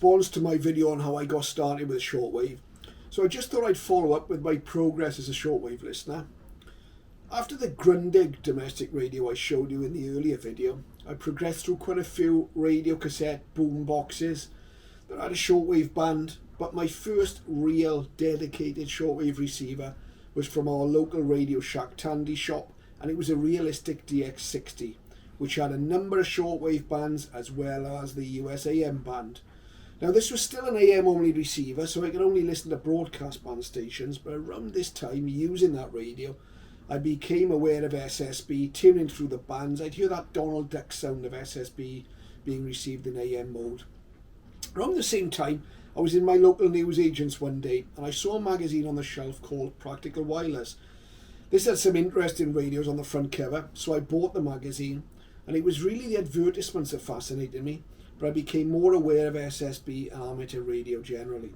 response to my video on how I got started with shortwave, so I just thought I'd follow up with my progress as a shortwave listener. After the Grundig domestic radio I showed you in the earlier video, I progressed through quite a few radio cassette boom boxes that had a shortwave band, but my first real dedicated shortwave receiver was from our local Radio Shack Tandy shop, and it was a Realistic DX60, which had a number of shortwave bands as well as the US AM band. Now this was still an AM only receiver, so I could only listen to broadcast band stations, but around this time, using that radio, I became aware of SSB, tuning through the bands. I'd hear that Donald Duck sound of SSB being received in AM mode. Around the same time, I was in my local newsagents one day, and I saw a magazine on the shelf called Practical Wireless. This had some interesting radios on the front cover, so I bought the magazine, and it was really the advertisements that fascinated me, but I became more aware of SSB and amateur radio generally.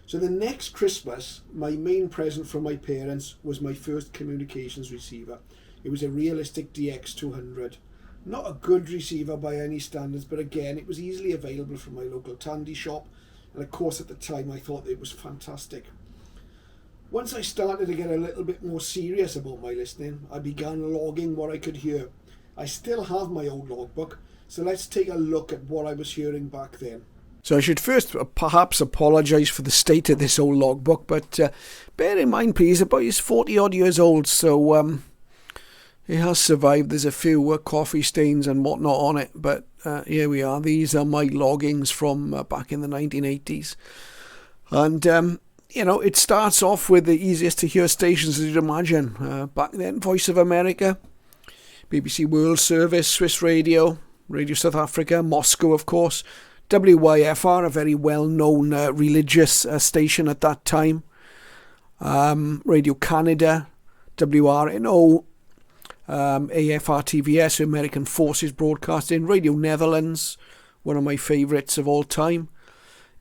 So the next Christmas, my main present from my parents was my first communications receiver. It was a Realistic DX200. Not a good receiver by any standards, but again, it was easily available from my local Tandy shop, and of course at the time I thought it was fantastic. Once I started to get a little bit more serious about my listening, I began logging what I could hear. I still have my old logbook, so let's take a look at what I was hearing back then. So I should first perhaps apologise for the state of this old logbook, but bear in mind please, about it's 40 odd years old, so it has survived. There's a few coffee stains and whatnot on it, but here we are. These are my loggings from back in the 1980s. And, it starts off with the easiest to hear stations as you'd imagine. Back then, Voice of America, BBC World Service, Swiss Radio, Radio South Africa, Moscow of course, WYFR, a very well-known religious station at that time, Radio Canada, WRNO, AFR-TVS, American Forces Broadcasting, Radio Netherlands, one of my favourites of all time,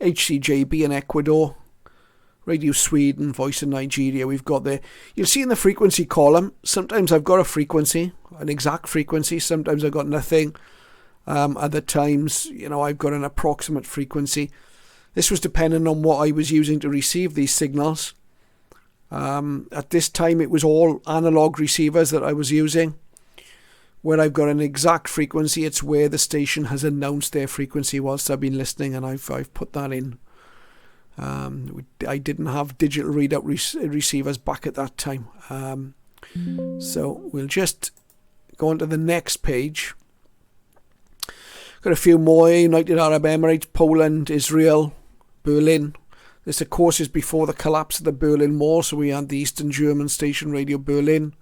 HCJB in Ecuador, Radio Sweden, Voice of Nigeria. We've got there. You'll see in the frequency column, sometimes I've got a frequency, an exact frequency, sometimes I've got nothing. Other times, I've got an approximate frequency. This was dependent on what I was using to receive these signals. At this time, it was all analog receivers that I was using. Where I've got an exact frequency, it's where the station has announced their frequency whilst I've been listening, and I've put that in. I didn't have digital readout receivers back at that time. So we'll just go on to the next page. Got a few more: United Arab Emirates, Poland, Israel, Berlin. This, of course, is before the collapse of the Berlin Wall, so we had the Eastern German station, Radio Berlin,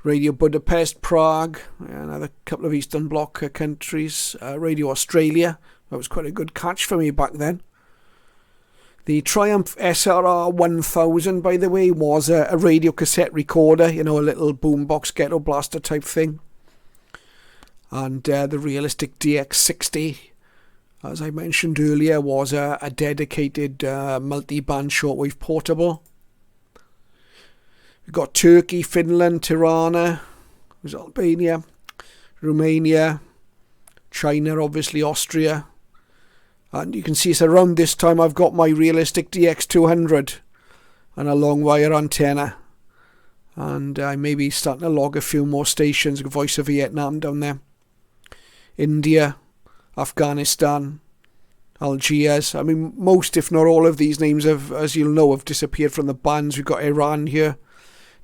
Radio Budapest, Prague, another couple of Eastern Bloc countries, Radio Australia. That was quite a good catch for me back then. The Triumph SRR 1000, by the way, was a radio cassette recorder, a little boombox ghetto blaster type thing. And the Realistic DX60, as I mentioned earlier, was a dedicated multi-band shortwave portable. We've got Turkey, Finland, Tirana, Albania, Romania, China, obviously Austria. And you can see it's around this time I've got my Realistic DX200 and a long wire antenna. And I may be starting to log a few more stations, Voice of Vietnam down there. India, Afghanistan, Algiers. I mean, most, if not all of these names have, as you'll know, have disappeared from the bands. We've got Iran here,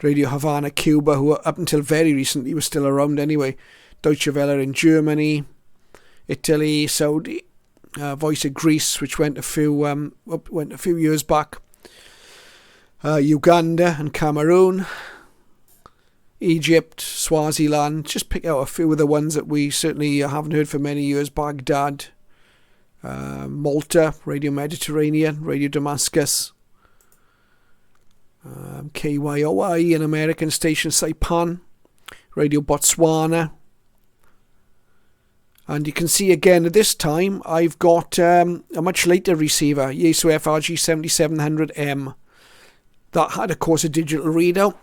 Radio Havana, Cuba, who up until very recently was still around anyway. Deutsche Welle in Germany, Italy, Saudi, Voice of Greece, which went a few years back. Uganda and Cameroon. Egypt, Swaziland, just pick out a few of the ones that we certainly haven't heard for many years. Baghdad, Malta, Radio Mediterranean, Radio Damascus, KYOI, an American station, Saipan, Radio Botswana. And you can see again at this time I've got a much later receiver, Yaesu FRG 7700M. That had, of course, a digital readout.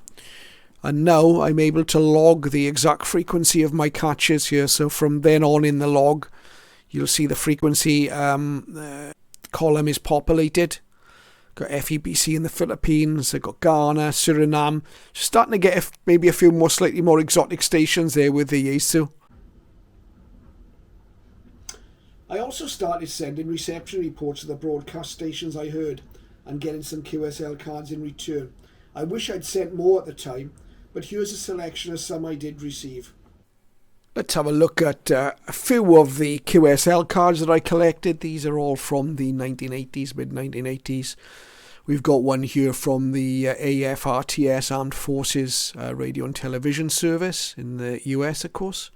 And now I'm able to log the exact frequency of my catches here. So from then on in the log, You'll see the frequency column is populated. Got FEBC in the Philippines, I've got Ghana, Suriname. Starting to get maybe a few more slightly more exotic stations there with the Yaesu. I also started sending reception reports to the broadcast stations I heard and getting some QSL cards in return. I wish I'd sent more at the time, but here's a selection of some I did receive. Let's have a look at a few of the QSL cards that I collected. These are all from the 1980s, mid-1980s. We've got one here from the AFRTS Armed Forces Radio and Television Service in the US, of course.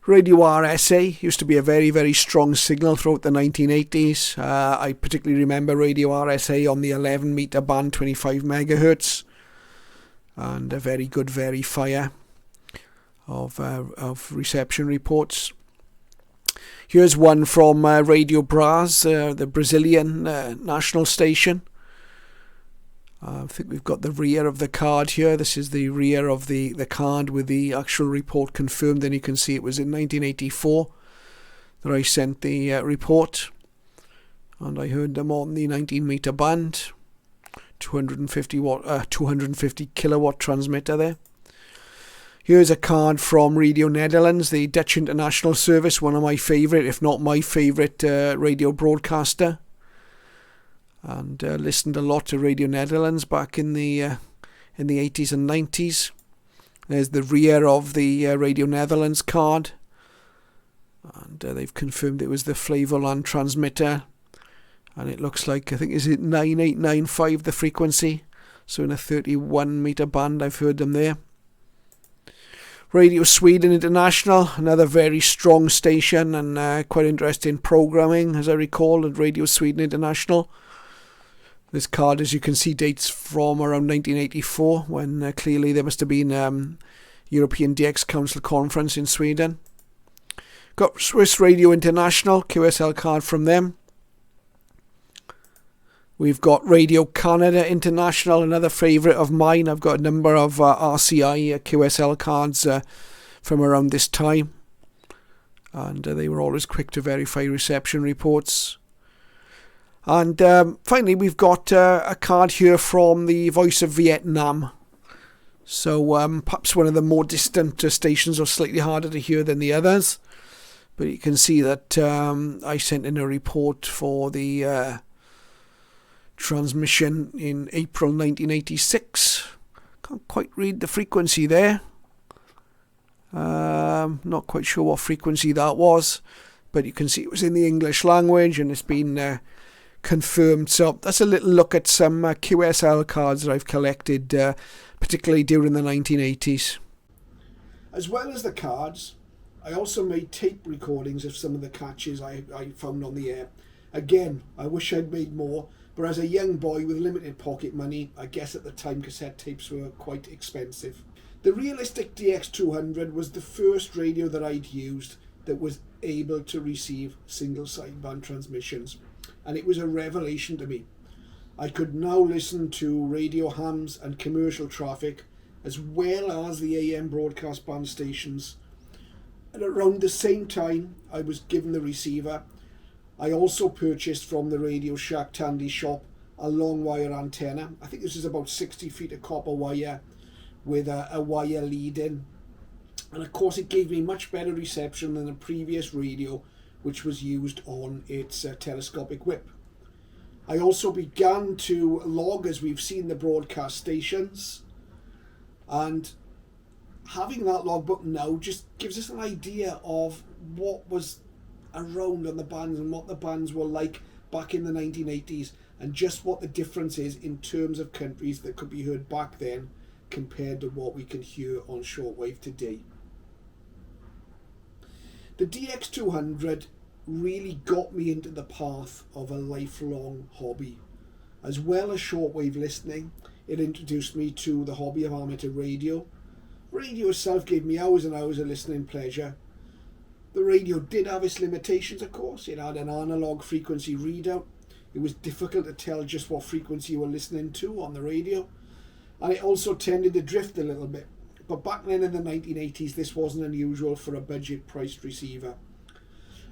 Radio RSA used to be a very, very strong signal throughout the 1980s. I particularly remember Radio RSA on the 11 meter band, 25 megahertz, and a very good verifier of reception reports. Here's one from Radio Braz, the Brazilian national station. I think we've got the rear of the card here. This is the rear of the card with the actual report confirmed, and you can see it was in 1984 that I sent the report, and I heard them on the 19 meter band, 250 kilowatt transmitter there. Here's a card from Radio Netherlands, the Dutch International Service, one of my favourite, if not my favourite radio broadcaster. And listened a lot to Radio Netherlands back in the 80s and 90s. There's the rear of the Radio Netherlands card. And they've confirmed it was the Flevoland transmitter. And it looks like, I think, is it 9895 the frequency? So in a 31 meter band, I've heard them there. Radio Sweden International, another very strong station and quite interesting programming, as I recall, at Radio Sweden International. This card, as you can see, dates from around 1984, when clearly there must have been European DX Council conference in Sweden. Got Swiss Radio International, QSL card from them. We've got Radio Canada International, another favourite of mine. I've got a number of RCI QSL cards from around this time. And they were always quick to verify reception reports. And finally, we've got a card here from the Voice of Vietnam. So perhaps one of the more distant stations, or slightly harder to hear than the others. But you can see that I sent in a report for the transmission in April 1986. Can't quite read the frequency there. Not quite sure what frequency that was, but you can see it was in the English language and it's been confirmed. So that's a little look at some QSL cards that I've collected, particularly during the 1980s. As well as the cards, I also made tape recordings of some of the catches I found on the air. Again, I wish I'd made more, but as a young boy with limited pocket money, I guess at the time cassette tapes were quite expensive. The Realistic DX200 was the first radio that I'd used that was able to receive single sideband transmissions, and it was a revelation to me. I could now listen to radio hams and commercial traffic as well as the AM broadcast band stations. And around the same time I was given the receiver, I also purchased from the Radio Shack Tandy shop a long wire antenna. I think this is about 60 feet of copper wire with a wire lead in. And of course it gave me much better reception than the previous radio, which was used on its telescopic whip. I also began to log, as we've seen, the broadcast stations. And having that logbook now just gives us an idea of what was around on the bands and what the bands were like back in the 1980s, and just what the difference is in terms of countries that could be heard back then compared to what we can hear on shortwave today. The DX200 really got me into the path of a lifelong hobby. As well as shortwave listening, it introduced me to the hobby of amateur radio. Radio itself gave me hours and hours of listening pleasure. The radio did have its limitations, of course. It had an analog frequency readout. It was difficult to tell just what frequency you were listening to on the radio. And it also tended to drift a little bit. But back then in the 1980s, this wasn't unusual for a budget-priced receiver.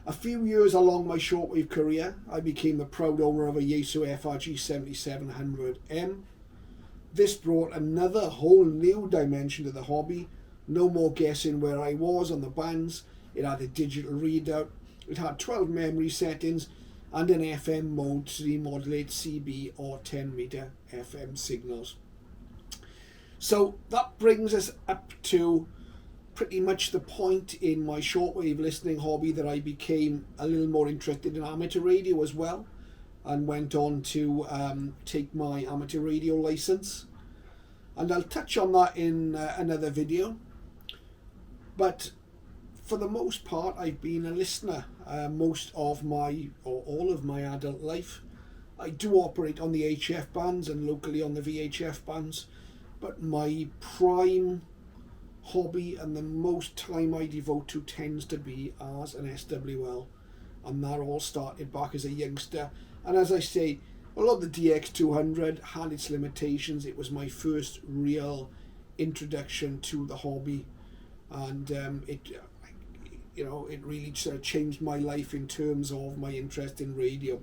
A few years along my shortwave career, I became the proud owner of a Yaesu FRG 7700M. This brought another whole new dimension to the hobby. No more guessing where I was on the bands. It had a digital readout. It had 12 memory settings and an FM mode to demodulate CB or 10 meter FM signals. So that brings us up to pretty much the point in my shortwave listening hobby that I became a little more interested in amateur radio as well, and went on to take my amateur radio license, and I'll touch on that in another video. But for the most part, I've been a listener most of my, or all of my adult life. I do operate on the HF bands and locally on the VHF bands, but my prime hobby and the most time I devote to tends to be as an SWL, and that all started back as a youngster. And as I say, although the DX200 had its limitations, it was my first real introduction to the hobby, and it really sort of changed my life in terms of my interest in radio.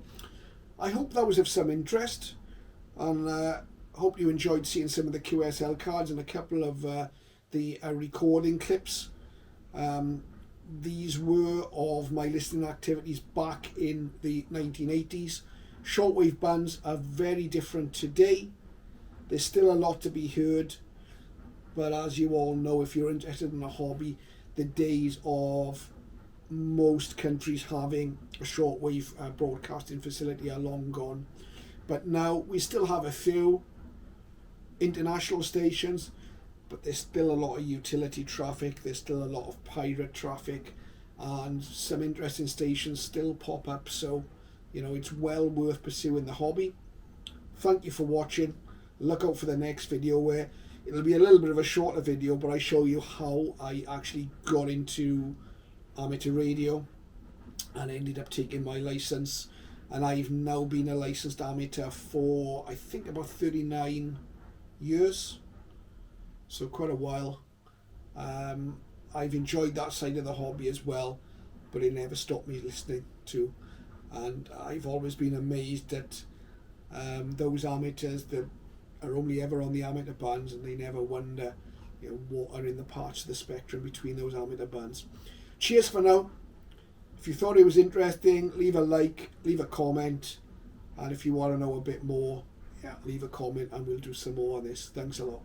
I hope that was of some interest, and hope you enjoyed seeing some of the QSL cards and a couple of the recording clips. These were of my listening activities back in the 1980s. Shortwave bands are very different today. There's still a lot to be heard, but as you all know, if you're interested in a hobby, the days of most countries having a shortwave broadcasting facility are long gone. But now we still have a few international stations, but there's still a lot of utility traffic, there's still a lot of pirate traffic, and some interesting stations still pop up, so it's well worth pursuing the hobby. Thank you for watching. Look out for the next video, where it'll be a little bit of a shorter video, but I show you how I actually got into amateur radio and ended up taking my license, and I've now been a licensed amateur for I think about 39 years, so quite a while. I've enjoyed that side of the hobby as well, but it never stopped me listening to, and I've always been amazed at those amateurs that are only ever on the amateur bands, and they never wonder what are in the parts of the spectrum between those amateur bands. Cheers for now. If you thought it was interesting, leave a like, leave a comment, and if you want to know a bit more, leave a comment and we'll do some more on this. Thanks a lot.